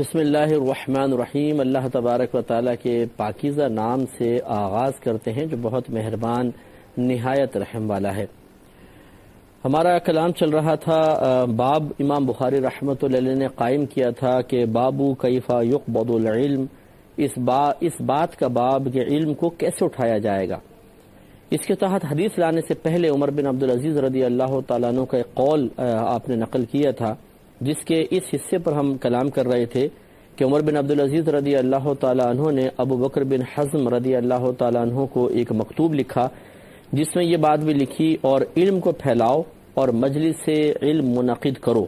بسم اللہ الرحمن الرحیم۔ اللہ تبارک و تعالیٰ کے پاکیزہ نام سے آغاز کرتے ہیں جو بہت مہربان نہایت رحم والا ہے۔ ہمارا کلام چل رہا تھا باب امام بخاری رحمۃ اللہ علیہ نے قائم کیا تھا کہ بابو کیفا یقبض العلم، اس بات کا باب کہ علم کو کیسے اٹھایا جائے گا۔ اس کے تحت حدیث لانے سے پہلے عمر بن عبدالعزیز رضی اللہ تعالیٰ عنہ کا ایک قول آپ نے نقل کیا تھا، جس کے اس حصے پر ہم کلام کر رہے تھے کہ عمر بن عبدالعزیز رضی اللہ تعالیٰ عنہ نے ابو بکر بن حزم رضی اللہ تعالیٰ عنہ کو ایک مکتوب لکھا، جس میں یہ بات بھی لکھی اور علم کو پھیلاؤ اور مجلس سے علم منعقد کرو،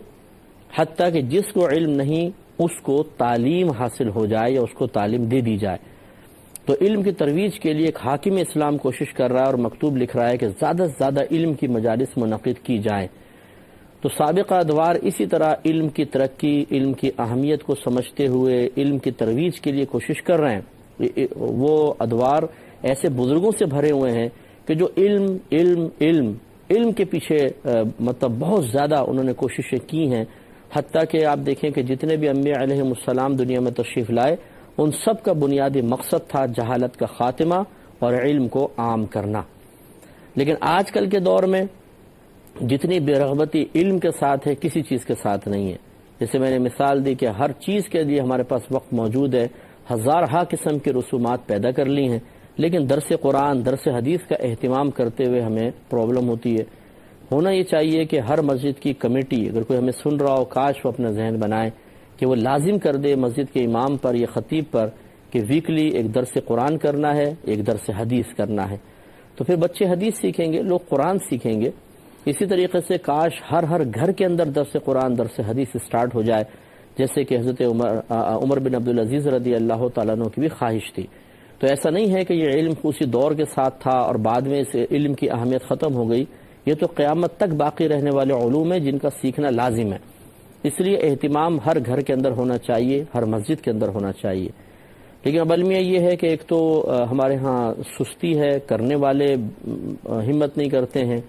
حتیٰ کہ جس کو علم نہیں اس کو تعلیم حاصل ہو جائے یا اس کو تعلیم دے دی جائے۔ تو علم کی ترویج کے لیے ایک حاکم اسلام کوشش کر رہا ہے اور مکتوب لکھ رہا ہے کہ زیادہ سے زیادہ علم کی مجالس منعقد کی جائیں۔ تو سابقہ ادوار اسی طرح علم کی ترقی، علم کی اہمیت کو سمجھتے ہوئے علم کی ترویج کے لیے کوشش کر رہے ہیں۔ وہ ادوار ایسے بزرگوں سے بھرے ہوئے ہیں کہ جو علم علم علم علم کے پیچھے مطلب بہت زیادہ انہوں نے کوششیں کی ہیں، حتیٰ کہ آپ دیکھیں کہ جتنے بھی انبیاء علیہ السلام دنیا میں تشریف لائے ان سب کا بنیادی مقصد تھا جہالت کا خاتمہ اور علم کو عام کرنا۔ لیکن آج کل کے دور میں جتنی بے رغبتی علم کے ساتھ ہے کسی چیز کے ساتھ نہیں ہے۔ جیسے میں نے مثال دی کہ ہر چیز کے لیے ہمارے پاس وقت موجود ہے، ہزارہا قسم کے رسومات پیدا کر لی ہیں، لیکن درس قرآن درس حدیث کا اہتمام کرتے ہوئے ہمیں پرابلم ہوتی ہے۔ ہونا یہ چاہیے کہ ہر مسجد کی کمیٹی اگر کوئی ہمیں سن رہا ہو، کاش وہ اپنا ذہن بنائے کہ وہ لازم کر دے مسجد کے امام پر یا خطیب پر کہ ویکلی ایک درس قرآن کرنا ہے، ایک درس حدیث کرنا ہے۔ تو پھر بچے حدیث سیکھیں گے، لوگ قرآن سیکھیں گے۔ اسی طریقے سے کاش ہر گھر کے اندر درس قرآن درس حدیث سٹارٹ ہو جائے، جیسے کہ حضرت عمر بن عبدالعزیز رضی اللہ تعالیٰ عنہ کی بھی خواہش تھی۔ تو ایسا نہیں ہے کہ یہ علم اسی دور کے ساتھ تھا اور بعد میں اس علم کی اہمیت ختم ہو گئی، یہ تو قیامت تک باقی رہنے والے علوم ہیں جن کا سیکھنا لازم ہے۔ اس لیے اہتمام ہر گھر کے اندر ہونا چاہیے، ہر مسجد کے اندر ہونا چاہیے۔ لیکن اب المیہ یہ ہے کہ ایک تو ہمارے ہاں سستی ہے، کرنے والے ہمت نہیں کرتے ہیں،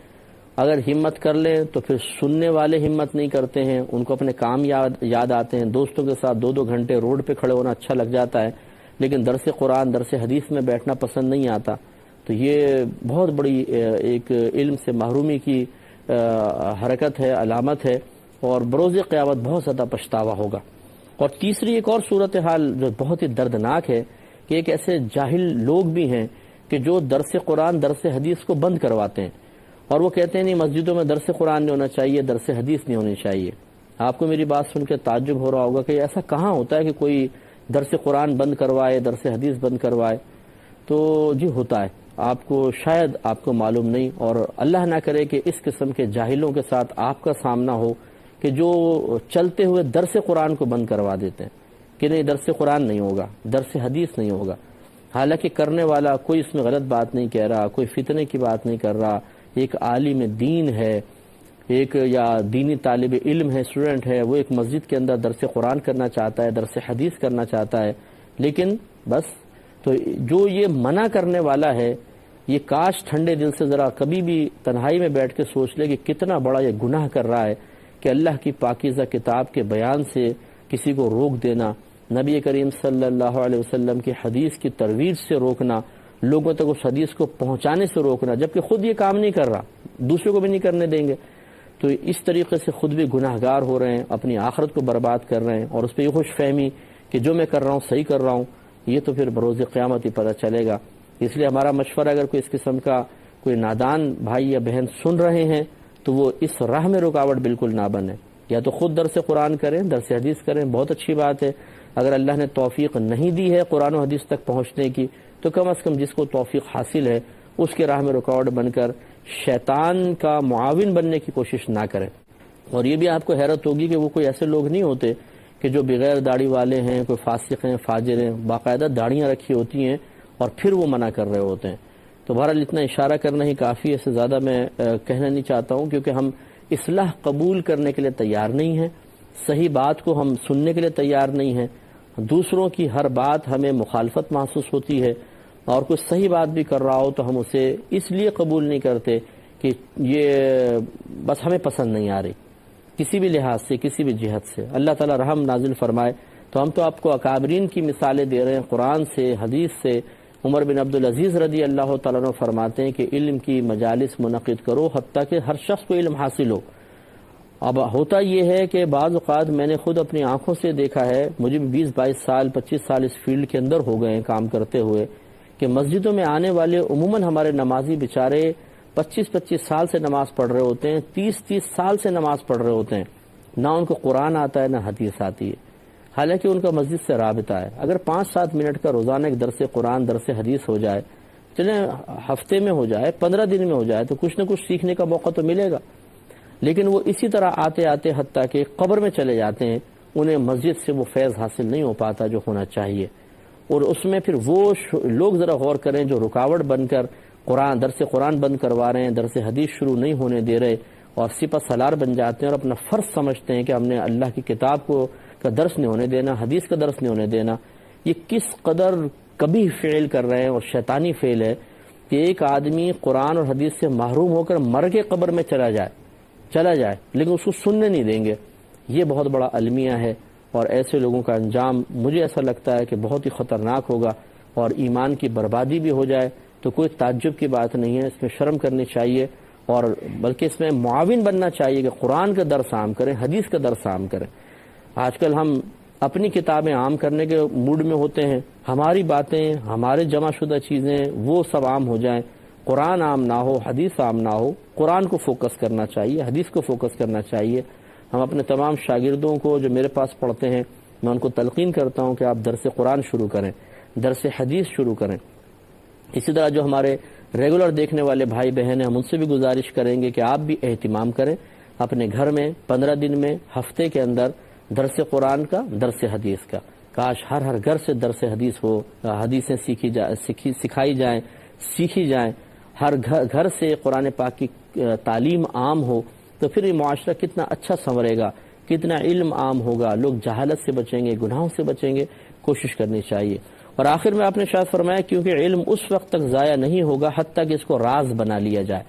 اگر ہمت کر لیں تو پھر سننے والے ہمت نہیں کرتے ہیں، ان کو اپنے کام یاد آتے ہیں، دوستوں کے ساتھ 2 گھنٹے روڈ پہ کھڑے ہونا اچھا لگ جاتا ہے، لیکن درس قرآن درس حدیث میں بیٹھنا پسند نہیں آتا۔ تو یہ بہت بڑی ایک علم سے محرومی کی حرکت ہے، علامت ہے، اور بروز قیامت بہت زیادہ پچھتاوا ہوگا۔ اور تیسری ایک اور صورتحال جو بہت ہی دردناک ہے کہ ایک ایسے جاہل لوگ بھی ہیں کہ جو درس قرآن درس حدیث کو بند کرواتے ہیں، اور وہ کہتے ہیں نہیں مسجدوں میں درس قرآن نہیں ہونا چاہیے، درس حدیث نہیں ہونی چاہیے۔ آپ کو میری بات سن کے تعجب ہو رہا ہوگا کہ ایسا کہاں ہوتا ہے کہ کوئی درس قرآن بند کروائے، درس حدیث بند کروائے؟ تو جی ہوتا ہے، آپ کو شاید آپ کو معلوم نہیں، اور اللہ نہ کرے کہ اس قسم کے جاہلوں کے ساتھ آپ کا سامنا ہو کہ جو چلتے ہوئے درس قرآن کو بند کروا دیتے ہیں کہ نہیں درس قرآن نہیں ہوگا، درس حدیث نہیں ہوگا، حالانکہ کرنے والا کوئی اس میں غلط بات نہیں کہہ رہا، کوئی فتنے کی بات نہیں کر رہا، ایک عالم دین ہے، ایک یا دینی طالب علم ہے، اسٹوڈنٹ ہے، وہ ایک مسجد کے اندر درس قرآن کرنا چاہتا ہے، درس حدیث کرنا چاہتا ہے، لیکن بس تو جو یہ منع کرنے والا ہے یہ کاش ٹھنڈے دل سے ذرا کبھی بھی تنہائی میں بیٹھ کے سوچ لے کہ کتنا بڑا یہ گناہ کر رہا ہے کہ اللہ کی پاکیزہ کتاب کے بیان سے کسی کو روک دینا، نبی کریم صلی اللہ علیہ وسلم کی حدیث کی ترویج سے روکنا، لوگوں تک اس حدیث کو پہنچانے سے روکنا، جبکہ خود یہ کام نہیں کر رہا، دوسروں کو بھی نہیں کرنے دیں گے۔ تو اس طریقے سے خود بھی گناہ گار ہو رہے ہیں، اپنی آخرت کو برباد کر رہے ہیں، اور اس پہ یہ خوش فہمی کہ جو میں کر رہا ہوں صحیح کر رہا ہوں، یہ تو پھر بروز قیامت ہی پتہ چلے گا۔ اس لیے ہمارا مشورہ اگر کوئی اس قسم کا کوئی نادان بھائی یا بہن سن رہے ہیں تو وہ اس راہ میں رکاوٹ بالکل نہ بنے، یا تو خود درس قرآن کریں، درس حدیث کریں، بہت اچھی بات ہے۔ اگر اللہ نے توفیق نہیں دی ہے قرآن و حدیث تک پہنچنے کی تو کم از کم جس کو توفیق حاصل ہے اس کے راہ میں رکاوٹ بن کر شیطان کا معاون بننے کی کوشش نہ کریں۔ اور یہ بھی آپ کو حیرت ہوگی کہ وہ کوئی ایسے لوگ نہیں ہوتے کہ جو بغیر داڑھی والے ہیں، کوئی فاسق ہیں، فاجر ہیں، باقاعدہ داڑیاں رکھی ہوتی ہیں اور پھر وہ منع کر رہے ہوتے ہیں۔ تو بہرحال اتنا اشارہ کرنا ہی کافی ہے، اس سے زیادہ میں کہنا نہیں چاہتا ہوں، کیونکہ ہم اصلاح قبول کرنے کے لیے تیار نہیں ہیں، صحیح بات کو ہم سننے کے لیے تیار نہیں ہیں، دوسروں کی ہر بات ہمیں مخالفت محسوس ہوتی ہے، اور کوئی صحیح بات بھی کر رہا ہو تو ہم اسے اس لیے قبول نہیں کرتے کہ یہ بس ہمیں پسند نہیں آ رہی، کسی بھی لحاظ سے، کسی بھی جہت سے۔ اللہ تعالی رحم نازل فرمائے، تو ہم تو آپ کو اکابرین کی مثالیں دے رہے ہیں قرآن سے، حدیث سے۔ عمر بن عبدالعزیز رضی اللہ تعالیٰ عنہ فرماتے ہیں کہ علم کی مجالس منعقد کرو حتیٰ کہ ہر شخص کو علم حاصل ہو۔ اب ہوتا یہ ہے کہ بعض اوقات میں نے خود اپنی آنکھوں سے دیکھا ہے، مجھے بھی 20-22 سال 25 سال اس فیلڈ کے اندر ہو گئے ہیں کام کرتے ہوئے، کہ مسجدوں میں آنے والے عموماً ہمارے نمازی بیچارے 25-25 سال سے نماز پڑھ رہے ہوتے ہیں، 30-30 سال سے نماز پڑھ رہے ہوتے ہیں، نہ ان کو قرآن آتا ہے نہ حدیث آتی ہے، حالانکہ ان کا مسجد سے رابطہ ہے۔ اگر 5-7 منٹ کا روزانہ ایک درس قرآن، درس حدیث ہو جائے، چلیں ہفتے میں ہو جائے، 15 دن میں ہو جائے، تو کچھ نہ کچھ سیکھنے کا موقع تو ملے گا۔ لیکن وہ اسی طرح آتے آتے حتیٰ کہ قبر میں چلے جاتے ہیں، انہیں مسجد سے وہ فیض حاصل نہیں ہو پاتا جو ہونا چاہیے۔ اور اس میں پھر وہ لوگ ذرا غور کریں جو رکاوٹ بن کر درس قرآن بند کروا رہے ہیں، درس حدیث شروع نہیں ہونے دے رہے، اور سپہ سالار بن جاتے ہیں اور اپنا فرض سمجھتے ہیں کہ ہم نے اللہ کی کتاب کا درس نہیں ہونے دینا، حدیث کا درس نہیں ہونے دینا۔ یہ کس قدر کبھی فعل کر رہے ہیں اور شیطانی فعل ہے کہ ایک آدمی قرآن اور حدیث سے محروم ہو کر مر کے قبر میں چلا جائے لیکن اس کو سننے نہیں دیں گے۔ یہ بہت بڑا المیہ ہے، اور ایسے لوگوں کا انجام مجھے ایسا لگتا ہے کہ بہت ہی خطرناک ہوگا، اور ایمان کی بربادی بھی ہو جائے تو کوئی تعجب کی بات نہیں ہے۔ اس میں شرم کرنی چاہیے، اور بلکہ اس میں معاون بننا چاہیے کہ قرآن کا درس عام کریں، حدیث کا درس عام کریں۔ آج کل ہم اپنی کتابیں عام کرنے کے موڈ میں ہوتے ہیں، ہماری باتیں، ہمارے جمع شدہ چیزیں وہ سب عام ہو جائیں، قرآن عام نہ ہو، حدیث عام نہ ہو۔ قرآن کو فوکس کرنا چاہیے، حدیث کو فوکس کرنا چاہیے۔ ہم اپنے تمام شاگردوں کو جو میرے پاس پڑھتے ہیں، میں ان کو تلقین کرتا ہوں کہ آپ درس قرآن شروع کریں، درس حدیث شروع کریں۔ اسی طرح جو ہمارے ریگولر دیکھنے والے بھائی بہن ہیں، ہم ان سے بھی گزارش کریں گے کہ آپ بھی اہتمام کریں اپنے گھر میں 15 دن میں، ہفتے کے اندر درس قرآن کا، درس حدیث کا۔ کاش ہر گھر سے درس حدیث ہو، حدیثیں سکھائی جائیں، سیکھی جائیں، ہر گھر سے قرآن پاک کی تعلیم عام ہو، تو پھر یہ معاشرہ کتنا اچھا سنورے گا، کتنا علم عام ہوگا، لوگ جہالت سے بچیں گے، گناہوں سے بچیں گے۔ کوشش کرنی چاہیے۔ اور آخر میں آپ نے شاید فرمایا کیونکہ علم اس وقت تک ضائع نہیں ہوگا حتیٰ کہ اس کو راز بنا لیا جائے۔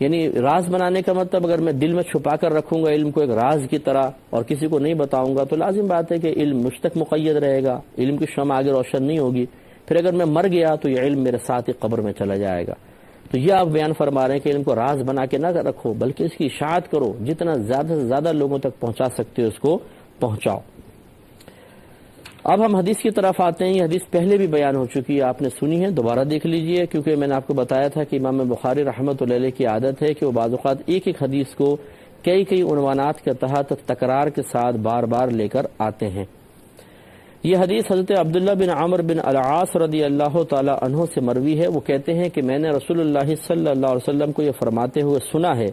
یعنی راز بنانے کا مطلب اگر میں دل میں چھپا کر رکھوں گا علم کو ایک راز کی طرح اور کسی کو نہیں بتاؤں گا، تو لازم بات ہے کہ علم مجھ تک مقید رہے گا، علم کی شمع آگے روشن نہیں ہوگی۔ پھر اگر میں مر گیا تو یہ علم میرے ساتھ ہی قبر میں چلا جائے گا۔ تو یہ آپ بیان فرما رہے ہیں کہ علم کو راز بنا کے نہ رکھو، بلکہ اس کی اشاعت کرو، جتنا زیادہ سے زیادہ لوگوں تک پہنچا سکتے ہو اس کو پہنچاؤ۔ اب ہم حدیث کی طرف آتے ہیں۔ یہ حدیث پہلے بھی بیان ہو چکی ہے، آپ نے سنی ہے، دوبارہ دیکھ لیجئے، کیونکہ میں نے آپ کو بتایا تھا کہ امام بخاری رحمۃ اللہ علیہ کی عادت ہے کہ وہ بعض اوقات ایک حدیث کو کئی عنوانات کے تحت تکرار کے ساتھ بار بار لے کر آتے ہیں۔ یہ حدیث حضرت عبداللہ بن عمر بن العاص رضی اللہ تعالی عنہ سے مروی ہے۔ وہ کہتے ہیں کہ میں نے رسول اللہ صلی اللہ علیہ وسلم کو یہ فرماتے ہوئے سنا ہے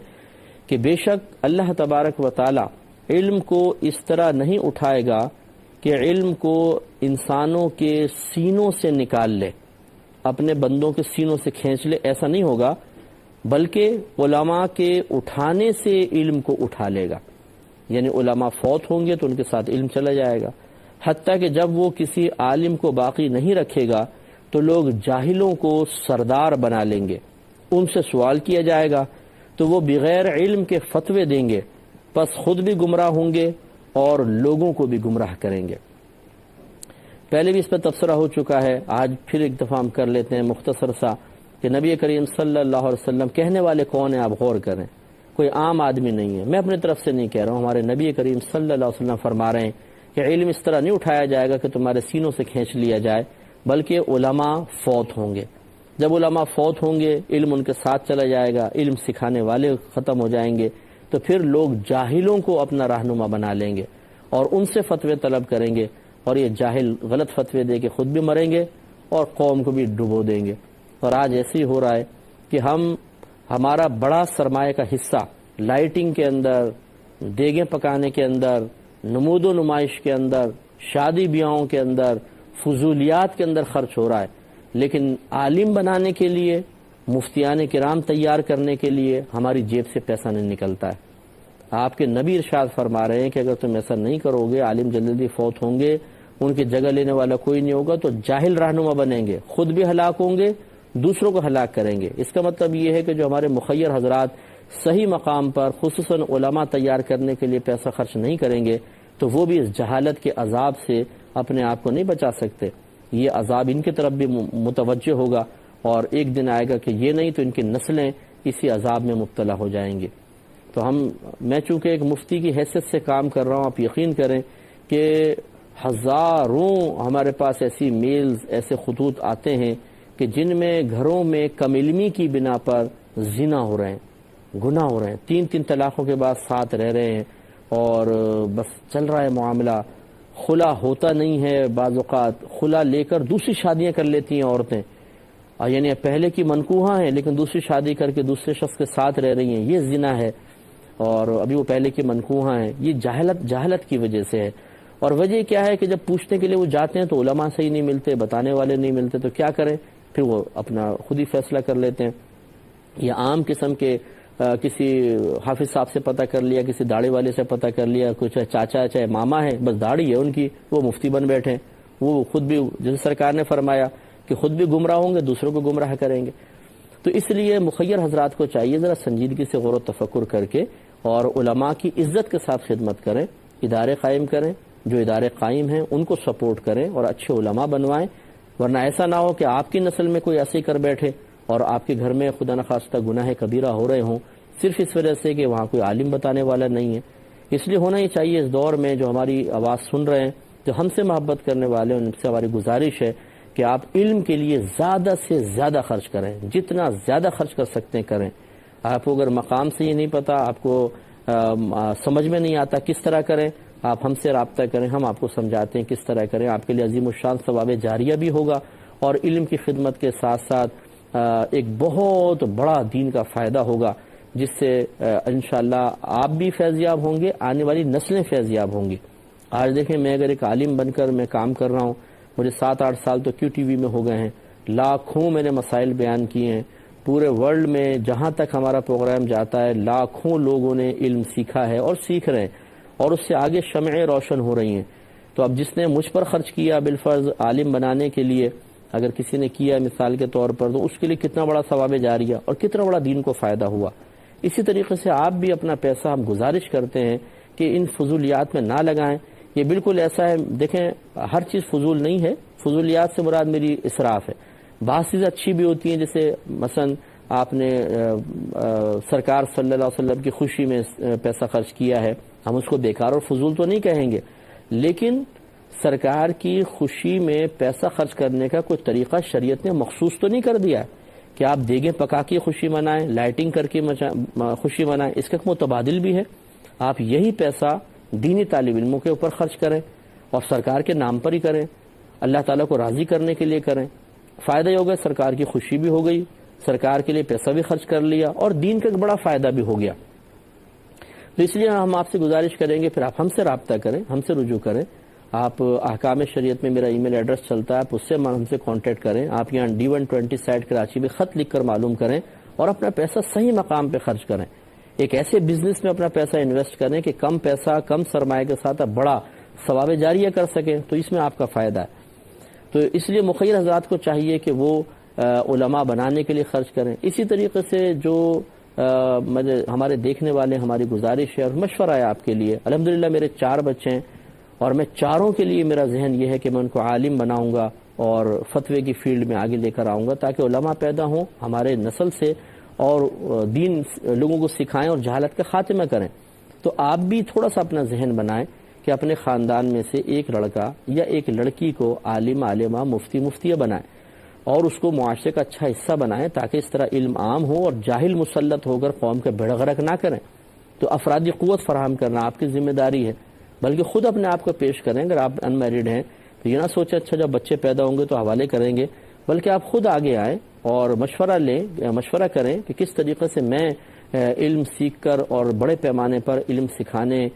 کہ بے شک اللہ تبارک و تعالی علم کو اس طرح نہیں اٹھائے گا کہ علم کو انسانوں کے سینوں سے نکال لے، اپنے بندوں کے سینوں سے کھینچ لے، ایسا نہیں ہوگا، بلکہ علماء کے اٹھانے سے علم کو اٹھا لے گا۔ یعنی علماء فوت ہوں گے تو ان کے ساتھ علم چلا جائے گا، حتیٰ کہ جب وہ کسی عالم کو باقی نہیں رکھے گا تو لوگ جاہلوں کو سردار بنا لیں گے، ان سے سوال کیا جائے گا تو وہ بغیر علم کے فتوے دیں گے، پس خود بھی گمراہ ہوں گے اور لوگوں کو بھی گمراہ کریں گے۔ پہلے بھی اس پر تبصرہ ہو چکا ہے، آج پھر ایک دفعہ ہم کر لیتے ہیں مختصر سا کہ نبی کریم صلی اللہ علیہ وسلم کہنے والے کون ہیں، آپ غور کریں، کوئی عام آدمی نہیں ہے، میں اپنے طرف سے نہیں کہہ رہا ہوں، ہمارے نبی کریم صلی اللہ علیہ وسلم فرما رہے ہیں کہ علم اس طرح نہیں اٹھایا جائے گا کہ تمہارے سینوں سے کھینچ لیا جائے، بلکہ علماء فوت ہوں گے۔ جب علماء فوت ہوں گے، علم ان کے ساتھ چلا جائے گا، علم سکھانے والے ختم ہو جائیں گے، تو پھر لوگ جاہلوں کو اپنا رہنما بنا لیں گے اور ان سے فتوے طلب کریں گے، اور یہ جاہل غلط فتوے دے کے خود بھی مریں گے اور قوم کو بھی ڈبو دیں گے۔ اور آج ایسے ہی ہو رہا ہے کہ ہمارا بڑا سرمایہ کا حصہ لائٹنگ کے اندر، دیگیں پکانے کے اندر، نمود و نمائش کے اندر، شادی بیاہوں کے اندر، فضولیات کے اندر خرچ ہو رہا ہے، لیکن عالم بنانے کے لیے، مفتیان کرام تیار کرنے کے لیے ہماری جیب سے پیسہ نہیں نکلتا ہے۔ آپ کے نبی ارشاد فرما رہے ہیں کہ اگر تم ایسا نہیں کرو گے، عالم جلدی فوت ہوں گے، ان کی جگہ لینے والا کوئی نہیں ہوگا، تو جاہل رہنما بنیں گے، خود بھی ہلاک ہوں گے، دوسروں کو ہلاک کریں گے۔ اس کا مطلب یہ ہے کہ جو ہمارے مخیر حضرات صحیح مقام پر خصوصاً علماء تیار کرنے کے لیے پیسہ خرچ نہیں کریں گے، تو وہ بھی اس جہالت کے عذاب سے اپنے آپ کو نہیں بچا سکتے. یہ عذاب ان کی طرف بھی متوجہ ہوگا اور ایک دن آئے گا کہ یہ نہیں تو ان کی نسلیں اسی عذاب میں مبتلا ہو جائیں گی. تو میں چونکہ ایک مفتی کی حیثیت سے کام کر رہا ہوں، آپ یقین کریں کہ ہزاروں ہمارے پاس ایسی میلز، ایسے خطوط آتے ہیں کہ جن میں گھروں میں کم علمی کی بنا پر زنا ہو رہے ہیں، گناہ ہو رہے ہیں، 3 طلاقوں کے بعد ساتھ رہ رہے ہیں اور بس چل رہا ہے معاملہ. خلا ہوتا نہیں ہے، بعض اوقات خلا لے کر دوسری شادیاں کر لیتی ہیں عورتیں، یعنی پہلے کی منکوحہ ہیں لیکن دوسری شادی کر کے دوسرے شخص کے ساتھ رہ رہی ہیں. یہ زنا ہے اور ابھی وہ پہلے کی منکوحہ ہیں. یہ جہالت کی وجہ سے ہے. اور وجہ کیا ہے کہ جب پوچھنے کے لیے وہ جاتے ہیں تو علماء صحیح نہیں ملتے، بتانے والے نہیں ملتے، تو کیا کریں؟ پھر وہ اپنا خود ہی فیصلہ کر لیتے ہیں. یا عام قسم کے کسی حافظ صاحب سے پتہ کر لیا، کسی داڑھی والے سے پتہ کر لیا، کچھ چاچا چاہے ماما ہے، بس داڑھی ہے ان کی، وہ مفتی بن بیٹھے. وہ خود بھی جیسے سرکار نے فرمایا کہ خود بھی گمراہ ہوں گے، دوسروں کو گمراہ کریں گے. تو اس لیے مخیر حضرات کو چاہیے ذرا سنجیدگی سے غور و تفکر کر کے اور علماء کی عزت کے ساتھ خدمت کریں، ادارے قائم کریں، جو ادارے قائم ہیں ان کو سپورٹ کریں اور اچھے علماء بنوائیں. ورنہ ایسا نہ ہو کہ آپ کی نسل میں کوئی ایسے ہی کر بیٹھے اور آپ کے گھر میں خدا نخواستہ گناہ کبیرہ ہو رہے ہوں صرف اس وجہ سے کہ وہاں کوئی عالم بتانے والا نہیں ہے. اس لیے ہونا ہی چاہیے اس دور میں جو ہماری آواز سن رہے ہیں، جو ہم سے محبت کرنے والے ہیں، ان سے ہماری گزارش ہے کہ آپ علم کے لیے زیادہ سے زیادہ خرچ کریں، جتنا زیادہ خرچ کر سکتے ہیں کریں. آپ کو اگر مقام سے یہ نہیں پتا، آپ کو سمجھ میں نہیں آتا کس طرح کریں، آپ ہم سے رابطہ کریں، ہم آپ کو سمجھاتے ہیں کس طرح کریں. آپ کے لیے عظیم الشان ثواب جاریہ بھی ہوگا اور علم کی خدمت کے ساتھ ساتھ ایک بہت بڑا دین کا فائدہ ہوگا، جس سے انشاءاللہ آپ بھی فیضیاب ہوں گے، آنے والی نسلیں فیضیاب ہوں گی. آج دیکھیں میں اگر ایک عالم بن کر میں کام کر رہا ہوں، مجھے 7-8 سال تو کیو ٹی وی میں ہو گئے ہیں، لاکھوں میں نے مسائل بیان کیے ہیں. پورے ورلڈ میں جہاں تک ہمارا پروگرام جاتا ہے لاکھوں لوگوں نے علم سیکھا ہے اور سیکھ رہے ہیں اور اس سے آگے شمعیں روشن ہو رہی ہیں. تو اب جس نے مجھ پر خرچ کیا بالفرض عالم بنانے کے لیے، اگر کسی نے کیا مثال کے طور پر، تو اس کے لیے کتنا بڑا ثواب جاریہ اور کتنا بڑا دین کو فائدہ ہوا. اسی طریقے سے آپ بھی اپنا پیسہ، ہم گزارش کرتے ہیں کہ ان فضولیات میں نہ لگائیں. یہ بالکل ایسا ہے، دیکھیں ہر چیز فضول نہیں ہے، فضولیات سے مراد میری اسراف ہے. بعض چیزیں اچھی بھی ہوتی ہیں، جیسے مثلا آپ نے سرکار صلی اللہ علیہ وسلم کی خوشی میں پیسہ خرچ کیا ہے، ہم اس کو بیکار اور فضول تو نہیں کہیں گے، لیکن سرکار کی خوشی میں پیسہ خرچ کرنے کا کوئی طریقہ شریعت نے مخصوص تو نہیں کر دیا کہ آپ دیگیں پکا کے خوشی منائیں، لائٹنگ کر کے خوشی منائیں. اس کا متبادل بھی ہے، آپ یہی پیسہ دینی طالب علموں کے اوپر خرچ کریں اور سرکار کے نام پر ہی کریں، اللہ تعالیٰ کو راضی کرنے کے لیے کریں. فائدہ یہ ہوگا، سرکار کی خوشی بھی ہو گئی، سرکار کے لیے پیسہ بھی خرچ کر لیا اور دین کا ایک بڑا فائدہ بھی ہو گیا. تو اس لیے ہم آپ سے گزارش کریں گے، پھر آپ ہم سے رابطہ کریں، ہم سے رجوع کریں. آپ احکام شریعت میں میرا ای میل ایڈریس چلتا ہے، آپ اس سے ہم سے کانٹیکٹ کریں. آپ یہاں D120 سائٹ کراچی میں خط لکھ کر معلوم کریں اور اپنا پیسہ صحیح مقام پہ خرچ کریں. ایک ایسے بزنس میں اپنا پیسہ انویسٹ کریں کہ کم پیسہ کم سرمایہ کے ساتھ آپ بڑا ثواب جاریہ کر سکیں، تو اس میں آپ کا فائدہ ہے. تو اس لیے مخیر حضرات کو چاہیے کہ وہ علماء بنانے کے لیے خرچ کریں. اسی طریقے سے جو ہمارے دیکھنے والے، ہماری گزارش ہے اور مشورہ ہے آپ کے لیے، الحمدللہ میرے 4 بچے ہیں اور میں چاروں کے لیے میرا ذہن یہ ہے کہ میں ان کو عالم بناؤں گا اور فتوے کی فیلڈ میں آگے لے کر آؤں گا تاکہ علماء پیدا ہوں ہمارے نسل سے اور دین لوگوں کو سکھائیں اور جہالت کا خاتمہ کریں. تو آپ بھی تھوڑا سا اپنا ذہن بنائیں کہ اپنے خاندان میں سے ایک لڑکا یا ایک لڑکی کو عالم، عالمہ، مفتی، مفتیہ بنائیں اور اس کو معاشرے کا اچھا حصہ بنائیں تاکہ اس طرح علم عام ہو اور جاہل مسلط ہو کر قوم کا بیڑا غرق نہ کریں. تو افرادی قوت فراہم کرنا آپ کی ذمہ داری ہے، بلکہ خود اپنے آپ کو پیش کریں. اگر آپ ان میرڈ ہیں تو یہ نہ سوچیں اچھا جب بچے پیدا ہوں گے تو حوالے کریں گے، بلکہ آپ خود آگے آئیں اور مشورہ کریں کہ کس طریقے سے میں علم سیکھ کر اور بڑے پیمانے پر علم سکھانے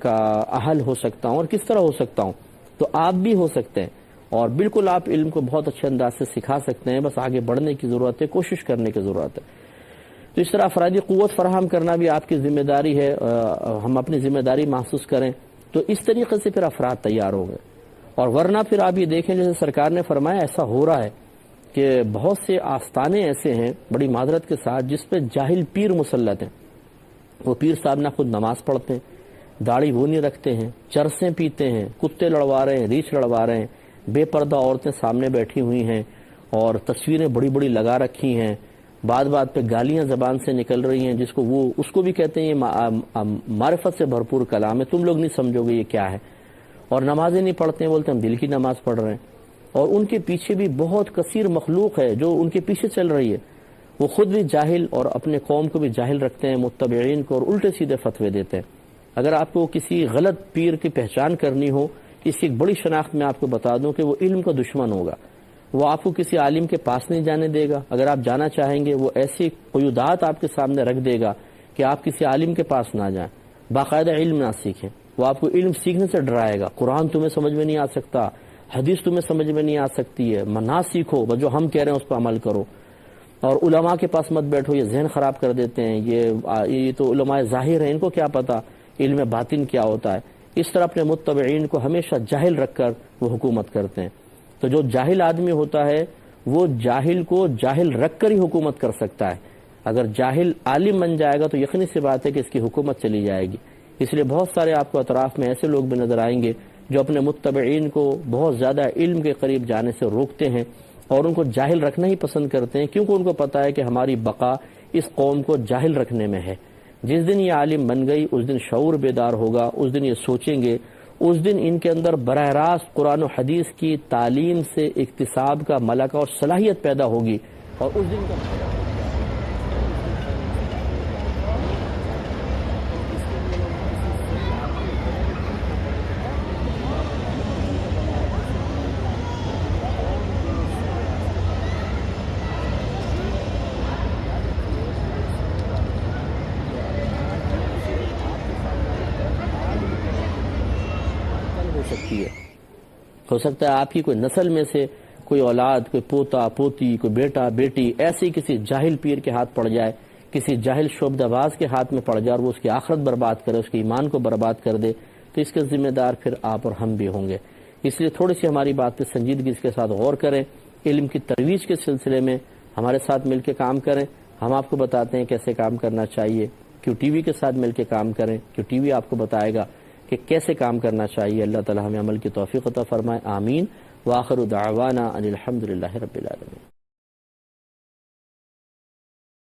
کا اہل ہو سکتا ہوں اور کس طرح ہو سکتا ہوں. تو آپ بھی ہو سکتے ہیں اور بالکل آپ علم کو بہت اچھے انداز سے سکھا سکتے ہیں، بس آگے بڑھنے کی ضرورت ہے، کوشش کرنے کی ضرورت ہے. تو اس طرح افرادی قوت فراہم کرنا بھی آپ کی ذمہ داری ہے. ہم اپنی ذمہ داری محسوس کریں تو اس طریقے سے پھر افراد تیار ہوں گے. اور ورنہ پھر آپ یہ دیکھیں جیسے سرکار نے فرمایا ایسا ہو رہا ہے کہ بہت سے آستانے ایسے ہیں بڑی معذرت کے ساتھ جس پہ جاہل پیر مسلط ہیں. وہ پیر صاحب نہ خود نماز پڑھتے ہیں، داڑھی وہ نہیں رکھتے ہیں، چرسیں پیتے ہیں، کتے لڑوا رہے ہیں، ریچھ لڑوا رہے ہیں، بے پردہ عورتیں سامنے بیٹھی ہوئی ہیں اور تصویریں بڑی بڑی لگا رکھی ہیں، بات بات پہ گالیاں زبان سے نکل رہی ہیں، جس کو وہ اس کو بھی کہتے ہیں یہ معرفت سے بھرپور کلام ہے، تم لوگ نہیں سمجھو گے یہ کیا ہے، اور نمازیں نہیں پڑھتے ہیں، بولتے ہم دل کی نماز پڑھ رہے ہیں، اور ان کے پیچھے بھی بہت کثیر مخلوق ہے جو ان کے پیچھے چل رہی ہے، وہ خود بھی جاہل اور اپنے قوم کو بھی جاہل رکھتے ہیں، متبعین کو، اور الٹے سیدھے فتوے دیتے ہیں۔ اگر آپ کو کسی غلط پیر کی پہچان کرنی ہو، اس کی ایک بڑی شناخت میں آپ کو بتا دوں کہ وہ علم کا دشمن ہوگا، وہ آپ کو کسی عالم کے پاس نہیں جانے دے گا، اگر آپ جانا چاہیں گے وہ ایسی قیودات آپ کے سامنے رکھ دے گا کہ آپ کسی عالم کے پاس نہ جائیں، باقاعدہ علم نہ سیکھیں، وہ آپ کو علم سیکھنے سے ڈرائے گا، قرآن تمہیں سمجھ میں نہیں آ سکتا، حدیث تمہیں سمجھ میں نہیں آ سکتی ہے، نہ سیکھو، بس جو ہم کہہ رہے ہیں اس پر عمل کرو، اور علماء کے پاس مت بیٹھو، یہ ذہن خراب کر دیتے ہیں، یہ تو علماء ظاہر ہیں، ان کو کیا پتا علم باطن کیا ہوتا ہے۔ اس طرح اپنے متبعین کو ہمیشہ جاہل رکھ کر وہ حکومت کرتے ہیں۔ تو جو جاہل آدمی ہوتا ہے وہ جاہل کو جاہل رکھ کر ہی حکومت کر سکتا ہے، اگر جاہل عالم بن جائے گا تو یقینی سی بات ہے کہ اس کی حکومت چلی جائے گی۔ اس لیے بہت سارے آپ کو اطراف میں ایسے لوگ بھی نظر آئیں گے جو اپنے متبعین کو بہت زیادہ علم کے قریب جانے سے روکتے ہیں اور ان کو جاہل رکھنا ہی پسند کرتے ہیں، کیونکہ ان کو پتا ہے کہ ہماری بقا اس قوم کو جاہل رکھنے میں ہے۔ جس دن یہ عالم بن گئی اس دن شعور بیدار ہوگا، اس دن یہ سوچیں گے، اس دن ان کے اندر براہ راست قرآن و حدیث کی تعلیم سے اکتساب کا ملکہ اور صلاحیت پیدا ہوگی، اور اس دن کا ہو سکتا ہے آپ کی کوئی نسل میں سے کوئی اولاد، کوئی پوتا پوتی، کوئی بیٹا بیٹی ایسی کسی جاہل پیر کے ہاتھ پڑ جائے، کسی جاہل شعبدہ باز کے ہاتھ میں پڑ جائے اور وہ اس کی آخرت برباد کرے، اس کے ایمان کو برباد کر دے، تو اس کے ذمہ دار پھر آپ اور ہم بھی ہوں گے۔ اس لیے تھوڑی سی ہماری بات پہ سنجیدگی کے ساتھ غور کریں، علم کی ترویج کے سلسلے میں ہمارے ساتھ مل کے کام کریں، ہم آپ کو بتاتے ہیں کیسے کام کرنا چاہیے، کیوں ٹی وی کے ساتھ مل کے کام کریں، کیوں ٹی وی آپ کو بتائے گا کہ کیسے کام کرنا چاہیے۔ اللہ تعالی ہمیں عمل کی توفیق عطا فرمائے، آمین۔ وآخر دعوانا ان الحمدللہ رب العالمین۔